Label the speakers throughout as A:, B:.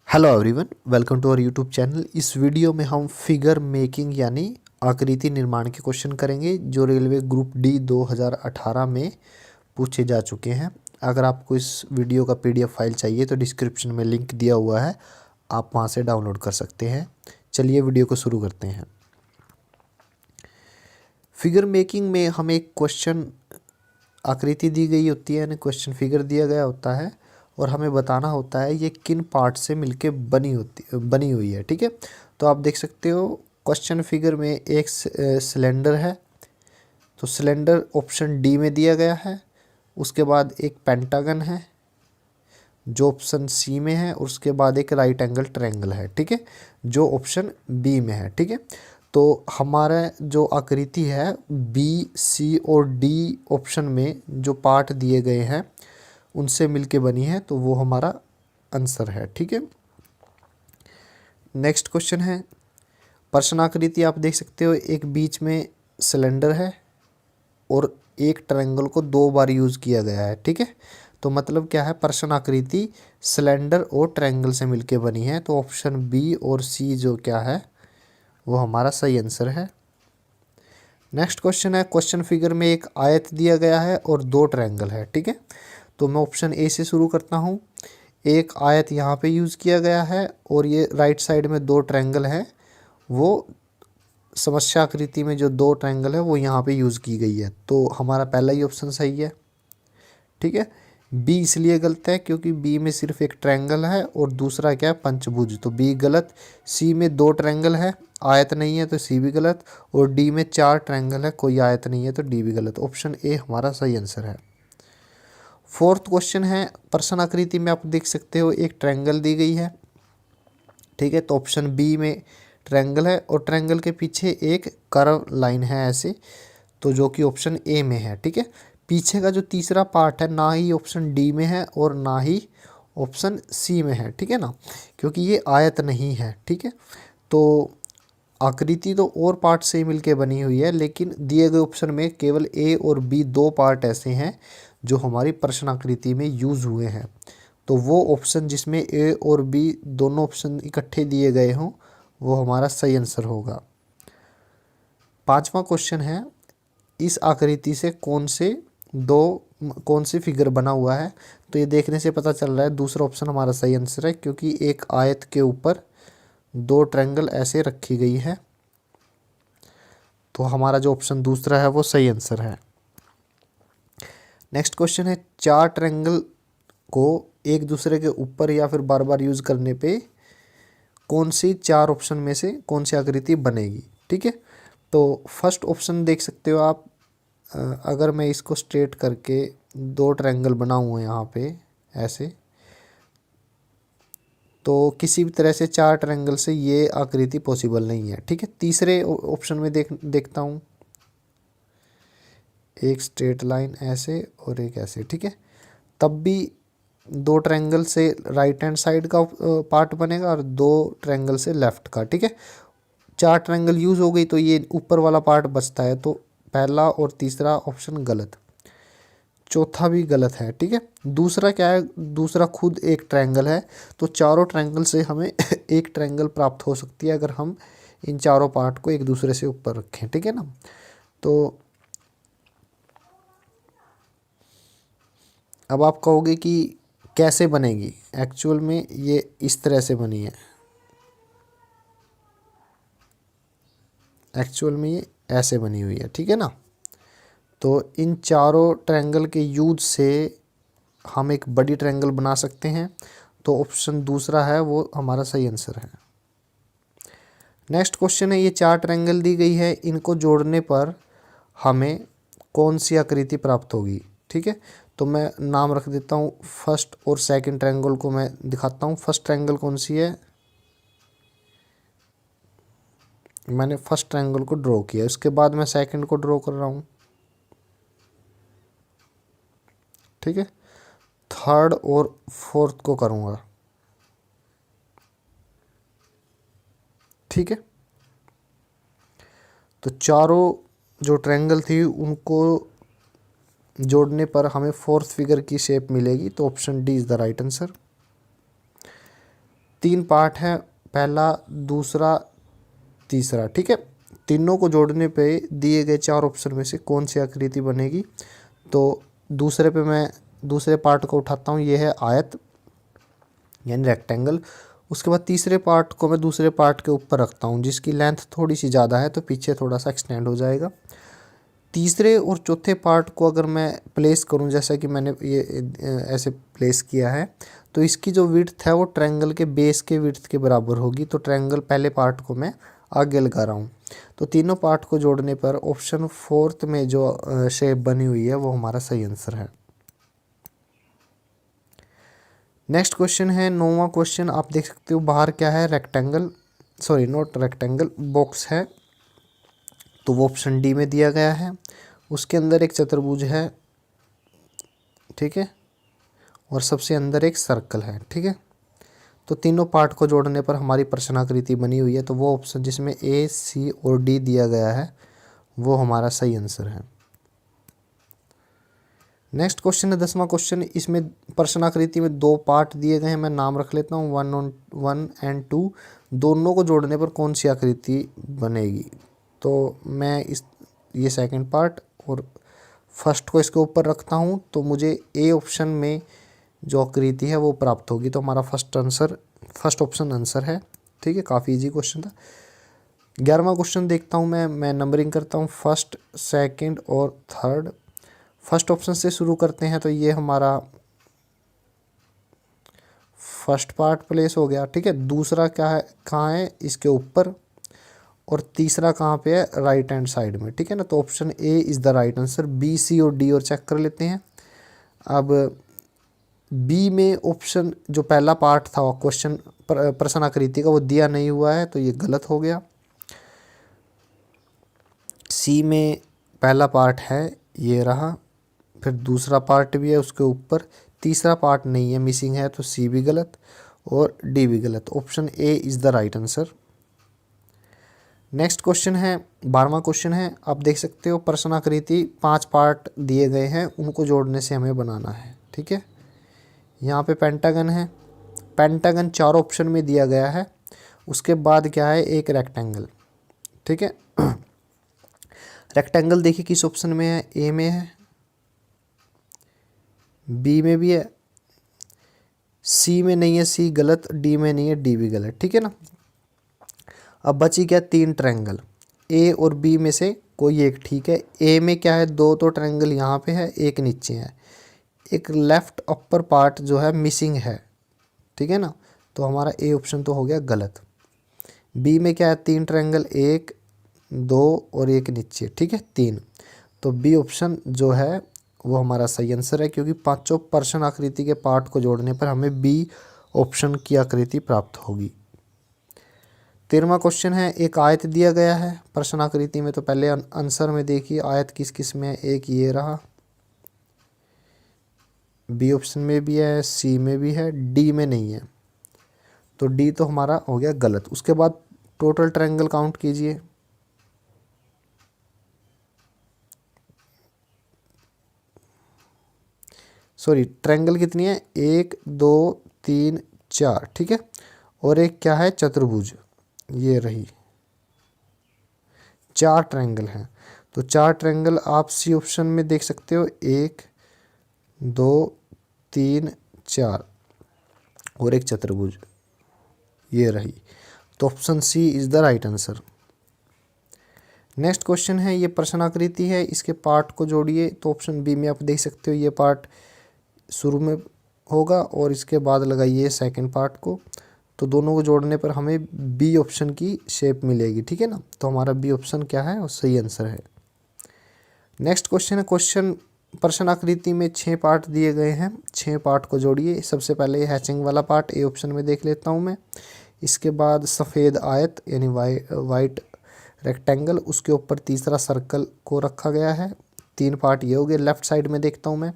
A: Hello everyone, welcome to our YouTube channel. इस video में हम फिगर मेकिंग यानी आकृति निर्माण के क्वेश्चन करेंगे जो रेलवे ग्रुप डी 2018 में पूछे जा चुके हैं। अगर आपको इस वीडियो का पीडीएफ फाइल चाहिए तो डिस्क्रिप्शन में लिंक दिया हुआ है, आप वहां से डाउनलोड कर सकते हैं। चलिए वीडियो को शुरू करते हैं। फिगर मेकिंग में हमें एक क्वेश्चन आकृति दी गई होती है, यानी क्वेश्चन फिगर दिया गया होता है और हमें बताना होता है ये किन पार्ट से मिलके बनी हुई है। ठीक है, तो आप देख सकते हो क्वेश्चन फिगर में एक सिलेंडर है, तो सिलेंडर ऑप्शन डी में दिया गया है। उसके बाद एक पेंटागन है जो ऑप्शन सी में है, और उसके बाद एक राइट एंगल ट्रायंगल है, ठीक है, जो ऑप्शन बी में है। ठीक है, तो हमारा जो आकृति है बी, सी और डी ऑप्शन में जो पार्ट दिए गए हैं उनसे मिलके बनी है, तो वो हमारा आंसर है। ठीक है, नेक्स्ट क्वेश्चन है प्रश्न आकृति। आप देख सकते हो एक बीच में सिलेंडर है और एक ट्रायंगल को 2 बार यूज़ किया गया है। ठीक है, तो मतलब क्या है, प्रश्न आकृति सिलेंडर और ट्रायंगल से मिलके बनी है, तो ऑप्शन बी और सी जो क्या है वो हमारा सही आंसर है। नेक्स्ट क्वेश्चन है क्वेश्चन फिगर में एक आयत दिया गया है और 2 ट्रायंगल है। ठीक है, तो मैं ऑप्शन ए से शुरू करता हूँ। एक आयत यहाँ पे यूज़ किया गया है और ये राइट साइड में 2 ट्रायंगल हैं, वो समस्या आकृति में जो 2 ट्रायंगल है वो यहाँ पे यूज़ की गई है, तो हमारा पहला ही ऑप्शन सही है। ठीक है, बी इसलिए गलत है क्योंकि बी में सिर्फ एक ट्रायंगल है और दूसरा क्या है, पंचभुज, तो बी गलत। सी में 2 ट्रायंगल है, आयत नहीं है, तो सी भी गलत। और डी में 4 ट्रायंगल है, कोई आयत नहीं है, तो डी भी गलत। ऑप्शन ए हमारा सही आंसर है। फोर्थ क्वेश्चन है प्रश्न आकृति में आप देख सकते हो एक ट्रायंगल दी गई है। ठीक है, तो ऑप्शन बी में ट्रायंगल है और ट्रायंगल के पीछे एक कर्व लाइन है ऐसे, तो जो कि ऑप्शन ए में है। ठीक है, पीछे का जो तीसरा पार्ट है ना ही ऑप्शन डी में है और ना ही ऑप्शन सी में है। ठीक है ना, क्योंकि ये आयत नहीं है। ठीक है, तो आकृति तो और पार्ट से ही मिलके बनी हुई है, लेकिन दिए गए ऑप्शन में केवल ए और बी 2 पार्ट ऐसे हैं जो हमारी प्रश्न आकृति में यूज़ हुए हैं, तो वो ऑप्शन जिसमें ए और बी दोनों ऑप्शन इकट्ठे दिए गए हों वो हमारा सही आंसर होगा। पांचवा क्वेश्चन है इस आकृति से कौन सी फिगर बना हुआ है, तो ये देखने से पता चल रहा है दूसरा ऑप्शन हमारा सही आंसर है, क्योंकि एक आयत के ऊपर 2 ट्रायंगल ऐसे रखी गई है, तो हमारा जो ऑप्शन दूसरा है वो सही आंसर है। नेक्स्ट क्वेश्चन है 4 ट्रायंगल को एक दूसरे के ऊपर या फिर बार बार यूज़ करने पे कौन सी 4 ऑप्शन में से कौन सी आकृति बनेगी। ठीक है, तो फर्स्ट ऑप्शन देख सकते हो आप, अगर मैं इसको स्ट्रेट करके 2 ट्रायंगल बनाऊँ यहाँ पे ऐसे, तो किसी भी तरह से 4 ट्रायंगल से ये आकृति पॉसिबल नहीं है। ठीक है, तीसरे ऑप्शन में देखता हूँ एक स्ट्रेट लाइन ऐसे और एक ऐसे। ठीक है, तब भी 2 ट्रायंगल से राइट हैंड साइड का पार्ट बनेगा और 2 ट्रायंगल से लेफ्ट का। ठीक है, 4 ट्रायंगल यूज़ हो गई तो ये ऊपर वाला पार्ट बचता है, तो पहला और तीसरा ऑप्शन गलत, चौथा भी गलत है। ठीक है, दूसरा क्या है, दूसरा खुद एक ट्रायंगल है, तो चारों ट्रायंगल से हमें एक ट्रायंगल प्राप्त हो सकती है अगर हम इन चारों पार्ट को एक दूसरे से ऊपर रखें। ठीक है ना, तो अब आप कहोगे कि कैसे बनेगी, एक्चुअल में ये इस तरह से बनी है, एक्चुअल में ये ऐसे बनी हुई है। ठीक है ना, तो इन चारों ट्रायंगल के यूज से हम एक बड़ी ट्रायंगल बना सकते हैं, तो ऑप्शन दूसरा है वो हमारा सही आंसर है। नेक्स्ट क्वेश्चन है ये 4 ट्रायंगल दी गई है, इनको जोड़ने पर हमें कौन सी आकृति प्राप्त होगी। ठीक है, तो मैं नाम रख देता हूँ, फर्स्ट और सेकंड ट्रायंगल को मैं दिखाता हूँ। फर्स्ट ट्रायंगल कौन सी है, मैंने फर्स्ट ट्रायंगल को ड्रॉ किया, उसके बाद मैं सेकंड को ड्रॉ कर रहा हूँ। ठीक है, थर्ड और फोर्थ को करूँगा। ठीक है, तो चारों जो ट्रायंगल थी उनको जोड़ने पर हमें फोर्थ फिगर की शेप मिलेगी, तो option D is the right answer. तीन पार्ट है, पहला, दूसरा, तीसरा, ठीक है। तीनों को जोड़ने पे दिए गए चार ऑप्शन में से कौन सी आकृति बनेगी? तो दूसरे पे मैं दूसरे पार्ट को उठाता हूँ, ये है आयत यानी रेक्टेंगल। उसके बाद तीसरे पार्ट को मैं दूसरे पार्ट के ऊपर रखता हूँ, जिसकी लेंथ थोड़ी सी ज़्यादा है तो पीछे थोड़ा सा एक्सटेंड हो जाएगा। तीसरे और चौथे पार्ट को अगर मैं प्लेस करूं, जैसा कि मैंने ये ऐसे प्लेस किया है, तो इसकी जो विड्थ है वो ट्रायंगल के बेस के विड्थ के बराबर होगी। तो ट्रायंगल पहले पार्ट को मैं आगे लगा रहा हूँ। तो तीनों पार्ट को जोड़ने पर ऑप्शन फोर्थ में जो शेप बनी हुई है वो हमारा सही आंसर है। नेक्स्ट क्वेश्चन है 9वां क्वेश्चन। आप देख सकते हो बाहर क्या है, rectangle, sorry not rectangle, box है। तो वो ऑप्शन डी में दिया गया है। उसके अंदर एक चतुर्भुज है, ठीक है, और सबसे अंदर एक सर्कल है, ठीक है। तो तीनों पार्ट को जोड़ने पर हमारी प्रश्नाकृति बनी हुई है। तो वो ऑप्शन जिसमें ए, सी और डी दिया गया है वो हमारा सही आंसर है। नेक्स्ट क्वेश्चन है 10वां क्वेश्चन। इसमें प्रश्नाकृति में दो पार्ट दिए गए हैं, मैं नाम रख लेता हूँ 1 एंड 2। दोनों को जोड़ने पर कौन सी आकृति बनेगी? तो मैं ये सेकंड पार्ट और फर्स्ट को इसके ऊपर रखता हूँ, तो मुझे ए ऑप्शन में जो आकृति है वो प्राप्त होगी। तो हमारा फर्स्ट ऑप्शन आंसर है, ठीक है। काफ़ी इजी क्वेश्चन था। 11वां क्वेश्चन देखता हूँ मैं नंबरिंग करता हूँ फर्स्ट, सेकंड और थर्ड। फर्स्ट ऑप्शन से शुरू करते हैं, तो ये हमारा फर्स्ट पार्ट प्लेस हो गया, ठीक है। दूसरा क्या है, कहाँ है, इसके ऊपर, और तीसरा कहाँ पे है, राइट हैंड साइड में, ठीक है ना। तो option A is the right answer. B, C और डी और चेक कर लेते हैं। अब बी में ऑप्शन जो पहला पार्ट था क्वेश्चन प्रश्नाकृति का वो दिया नहीं हुआ है, तो ये गलत हो गया। सी में पहला पार्ट है, ये रहा, फिर दूसरा पार्ट भी है उसके ऊपर, तीसरा पार्ट नहीं है, मिसिंग है, तो सी भी गलत और डी भी गलत। Option A is the right answer. Next question है 12वां क्वेश्चन है। आप देख सकते हो प्रश्नाकृति 5 पार्ट दिए गए हैं, उनको जोड़ने से हमें बनाना है, ठीक है। यहाँ पे पेंटागन है, पेंटागन 4 ऑप्शन में दिया गया है। उसके बाद क्या है, एक रेक्टेंगल, ठीक है। रेक्टेंगल देखिए किस ऑप्शन में है, ए में है, बी में भी है, सी में नहीं है, सी गलत, डी में नहीं है, डी भी गलत, ठीक है ना। अब बची क्या, 3 ट्रायंगल, ए और बी में से कोई एक ठीक है। ए में क्या है, 2 तो ट्रायंगल यहाँ पे है, एक नीचे है, एक लेफ्ट अपर पार्ट जो है मिसिंग है, ठीक है ना। तो हमारा ए ऑप्शन तो हो गया गलत। बी में क्या है, 3 ट्रायंगल, 1, 2 और एक नीचे, ठीक है, 3। तो बी ऑप्शन जो है वो हमारा सही आंसर है, क्योंकि पांचों प्रश्न आकृति के पार्ट को जोड़ने पर हमें बी ऑप्शन की आकृति प्राप्त होगी। 13वां क्वेश्चन है, एक आयत दिया गया है प्रश्न आकृति में। तो पहले आंसर में देखिए आयत किस किस में है, एक ये रहा, बी ऑप्शन में भी है, सी में भी है, डी में नहीं है, तो डी तो हमारा हो गया गलत। उसके बाद टोटल ट्रायंगल काउंट कीजिए, सॉरी ट्रायंगल कितनी है, 1 2 3 4, ठीक है। और एक क्या है, चतुर्भुज, ये रही, 4 ट्रायंगल हैं। तो 4 ट्रायंगल आप सी ऑप्शन में देख सकते हो, 1 2 3 4 और एक चतुर्भुज, ये रही। तो option C is the right answer. Next question है, ये प्रश्नाकृति है, इसके पार्ट को जोड़िए। तो ऑप्शन बी में आप देख सकते हो ये पार्ट शुरू में होगा और इसके बाद लगाइए सेकंड पार्ट को। तो दोनों को जोड़ने पर हमें बी ऑप्शन की शेप मिलेगी, ठीक है ना। तो हमारा बी ऑप्शन क्या है, और सही आंसर है। नेक्स्ट क्वेश्चन है, प्रश्नाकृति में 6 पार्ट दिए गए हैं, 6 पार्ट को जोड़िए। सबसे पहले हैचिंग वाला पार्ट ए ऑप्शन में देख लेता हूँ मैं। इसके बाद सफ़ेद आयत यानी वाइट रेक्टेंगल, उसके ऊपर तीसरा सर्कल को रखा गया है। 3 पार्ट ये हो गए। लेफ़्ट साइड में देखता हूँ मैं,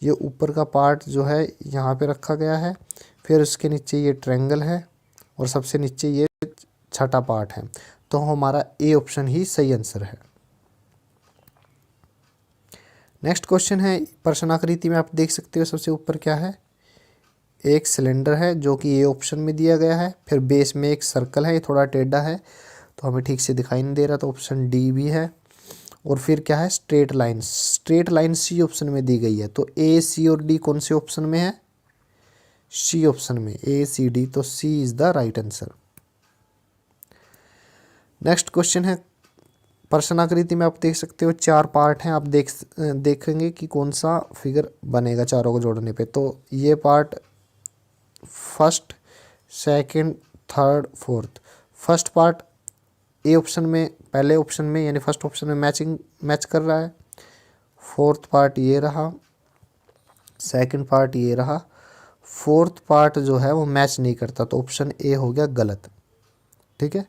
A: ये ऊपर का पार्ट जो है यहाँ पे रखा गया है, फिर उसके नीचे ये ट्रायंगल है और सबसे नीचे ये छठा पार्ट है। तो हमारा ए ऑप्शन ही सही आंसर है। नेक्स्ट क्वेश्चन है, प्रश्नाकृति में आप देख सकते हो सबसे ऊपर क्या है, एक सिलेंडर है जो कि ए ऑप्शन में दिया गया है, फिर बेस में एक सर्कल है, ये थोड़ा टेढ़ा है तो हमें ठीक से दिखाई नहीं दे रहा, तो ऑप्शन डी भी है। और फिर क्या है, straight line, straight line C option में दी गई है, तो ए सी और डी कौन से ऑप्शन में है, सी ऑप्शन में, ए सी डी, तो C is the right answer. Next question है, प्रश्न आकृति में आप देख सकते हो 4 पार्ट हैं, आप देखेंगे कि कौन सा फिगर बनेगा चारों को जोड़ने पे। तो ये part first, second, third, fourth. First part A option में, पहले ऑप्शन में यानी फर्स्ट ऑप्शन में मैच कर रहा है। फोर्थ पार्ट ये रहा, सेकंड पार्ट ये रहा, फोर्थ पार्ट जो है वो मैच नहीं करता, तो ऑप्शन ए हो गया गलत। ठीक है,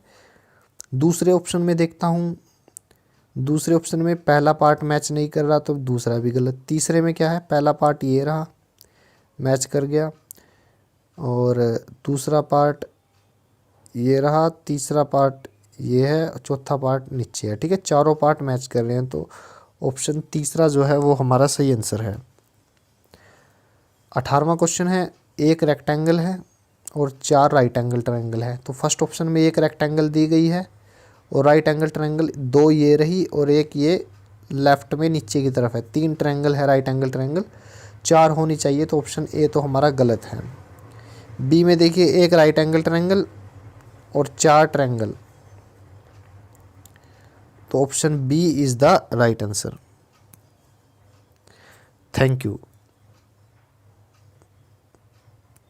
A: दूसरे ऑप्शन में देखता हूँ, दूसरे ऑप्शन में पहला पार्ट मैच नहीं कर रहा तो दूसरा भी गलत। तीसरे में क्या है, पहला पार्ट ये रहा, मैच कर गया, और दूसरा पार्ट ये रहा, तीसरा पार्ट ये है, चौथा पार्ट नीचे है। ठीक है, चारों पार्ट मैच कर रहे हैं, तो ऑप्शन तीसरा जो है वो हमारा सही आंसर है। 18वां क्वेश्चन है, एक रेक्टेंगल है और 4 राइट एंगल ट्रायंगल है। तो फर्स्ट ऑप्शन में एक रेक्टेंगल दी गई है और राइट एंगल ट्रायंगल 2 ये रही और एक ये लेफ्ट में नीचे की तरफ है। 3 ट्रायंगल है राइट एंगल ट्रायंगल, 4 होनी चाहिए, तो ऑप्शन ए तो हमारा गलत है। बी में देखिए, एक राइट एंगल ट्रायंगल और 4 ट्रायंगल, तो option B is the right answer. Thank you.